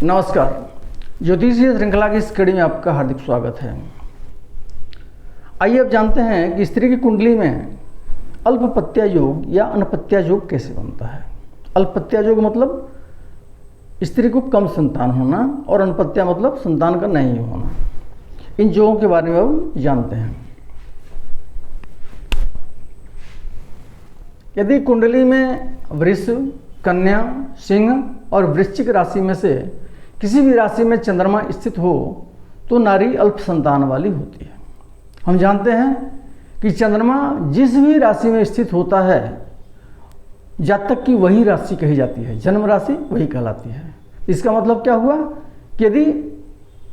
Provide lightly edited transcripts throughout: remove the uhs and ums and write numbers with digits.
नमस्कार। ज्योतिषीय श्रृंखला की इस कड़ी में आपका हार्दिक स्वागत है। आइए अब जानते हैं कि स्त्री की कुंडली में अल्पपत्या योग या अनपत्या योग कैसे बनता है। अल्पपत्या योग मतलब स्त्री को कम संतान होना और अनपत्या मतलब संतान का नहीं होना। इन योगों के बारे में अब जानते हैं। यदि कुंडली में वृष, कन्या, सिंह और वृश्चिक राशि में से किसी भी राशि में चंद्रमा स्थित हो तो नारी अल्प संतान वाली होती है। हम जानते हैं कि चंद्रमा जिस भी राशि में स्थित होता है जातक की वही राशि कही जाती है, जन्म राशि वही कहलाती है। इसका मतलब क्या हुआ कि यदि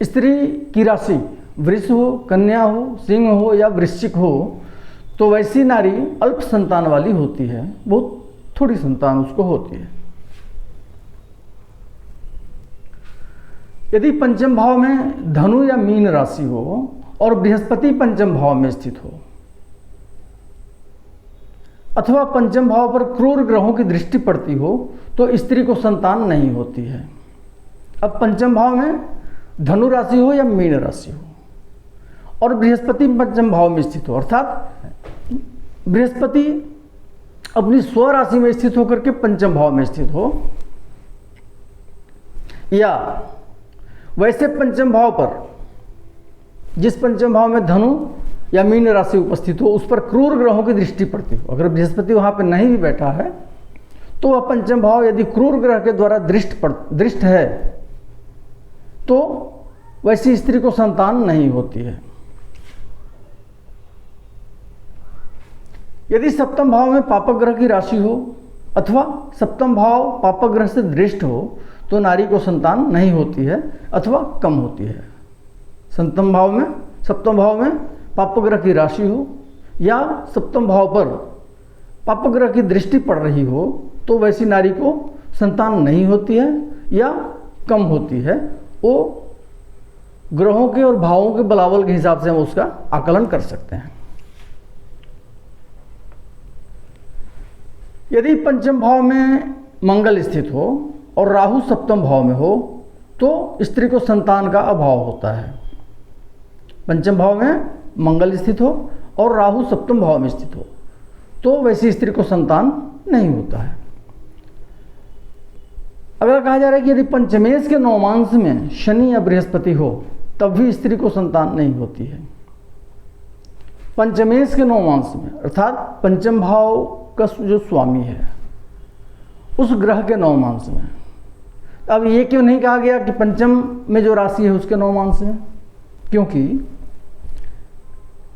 स्त्री की राशि वृष हो, कन्या हो, सिंह हो या वृश्चिक हो तो वैसी नारी अल्प संतान वाली होती है, बहुत थोड़ी संतान उसको होती है। यदि पंचम भाव में धनु या मीन राशि हो और बृहस्पति पंचम भाव में स्थित हो अथवा पंचम भाव पर क्रूर ग्रहों की दृष्टि पड़ती हो तो स्त्री को संतान नहीं होती है। अब पंचम भाव में धनु राशि हो या मीन राशि हो और बृहस्पति पंचम भाव में स्थित हो, अर्थात बृहस्पति अपनी स्व राशि में स्थित होकर के पंचम भाव में स्थित हो या वैसे पंचम भाव पर जिस पंचम भाव में धनु या मीन राशि उपस्थित हो उस पर क्रूर ग्रहों की दृष्टि पड़ती हो। अगर बृहस्पति वहां पर नहीं भी बैठा है तो वह पंचम भाव यदि क्रूर ग्रह के द्वारा दृष्ट है तो वैसी स्त्री को संतान नहीं होती है। यदि सप्तम भाव में पापक ग्रह की राशि हो अथवा सप्तम भाव पापक ग्रह से दृष्ट हो तो नारी को संतान नहीं होती है अथवा कम होती है। सप्तम भाव में पापक ग्रह की राशि हो या सप्तम भाव पर पापक ग्रह की दृष्टि पड़ रही हो तो वैसी नारी को संतान नहीं होती है या कम होती है। वो ग्रहों के और भावों के बलाबल के हिसाब से हम उसका आकलन कर सकते हैं। यदि पंचम भाव में मंगल स्थित हो और राहु सप्तम भाव में हो तो स्त्री को संतान का अभाव होता है। पंचम भाव में मंगल स्थित हो और राहु सप्तम भाव में स्थित हो तो वैसी स्त्री को संतान नहीं होता है। अगर कहा जा रहा है कि यदि पंचमेश के नवमांश में शनि या बृहस्पति हो तब भी स्त्री को संतान नहीं होती है। पंचमेश के नवमांश में अर्थात पंचम भाव का जो स्वामी है उस ग्रह के नवमांश में। अब ये क्यों नहीं कहा गया कि पंचम में जो राशि है उसके नवमांश में, क्योंकि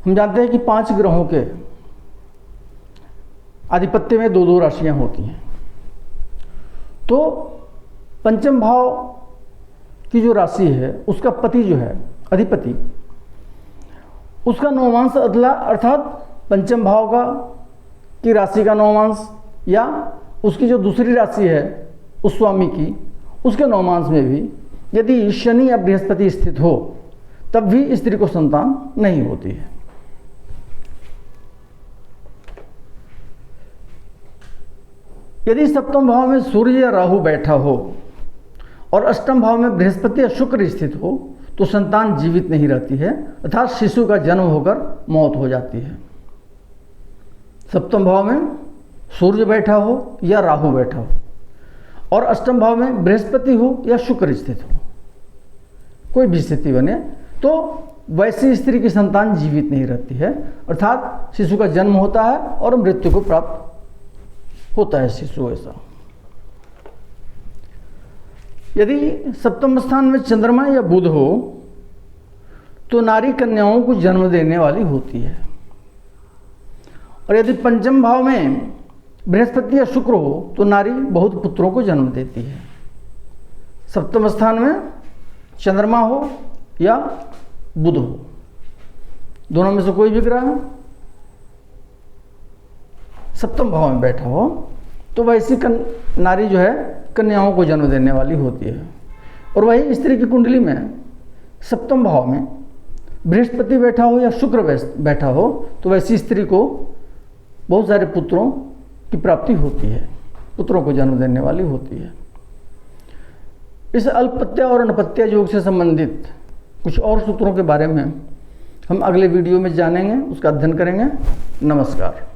हम जानते हैं कि 5 ग्रहों के आधिपत्य में 2-2 राशियां होती हैं। तो पंचम भाव की जो राशि है उसका पति जो है अधिपति उसका नवमांश अदला अर्थात पंचम भाव का की राशि का नवमांश या उसकी जो दूसरी राशि है उस स्वामी की उसके नवमांश में भी यदि शनि या बृहस्पति स्थित हो तब भी स्त्री को संतान नहीं होती है। यदि सप्तम भाव में सूर्य या राहु बैठा हो और अष्टम भाव में बृहस्पति या शुक्र स्थित हो तो संतान जीवित नहीं रहती है अर्थात शिशु का जन्म होकर मौत हो जाती है। सप्तम भाव में सूर्य बैठा हो या राहु बैठा हो और अष्टम भाव में बृहस्पति हो या शुक्र स्थित हो, कोई भी स्थिति बने तो वैसी स्त्री की संतान जीवित नहीं रहती है अर्थात शिशु का जन्म होता है और मृत्यु को प्राप्त होता है शिशु। ऐसा यदि सप्तम स्थान में चंद्रमा या बुध हो तो नारी कन्याओं को जन्म देने वाली होती है और यदि पंचम भाव में बृहस्पति या शुक्र हो तो नारी बहुत पुत्रों को जन्म देती है। सप्तम स्थान में चंद्रमा हो या बुध हो, दोनों में से कोई भी ग्रह सप्तम भाव में बैठा हो तो वैसी नारी जो है कन्याओं को जन्म देने वाली होती है। और वही स्त्री की कुंडली में सप्तम भाव में बृहस्पति बैठा हो या शुक्र बैठा हो तो वैसी स्त्री को बहुत सारे पुत्रों की प्राप्ति होती है, पुत्रों को जन्म देने वाली होती है। इस अल्पत्या और अनपत्या योग से संबंधित कुछ और सूत्रों के बारे में हम अगले वीडियो में जानेंगे, उसका अध्ययन करेंगे। नमस्कार।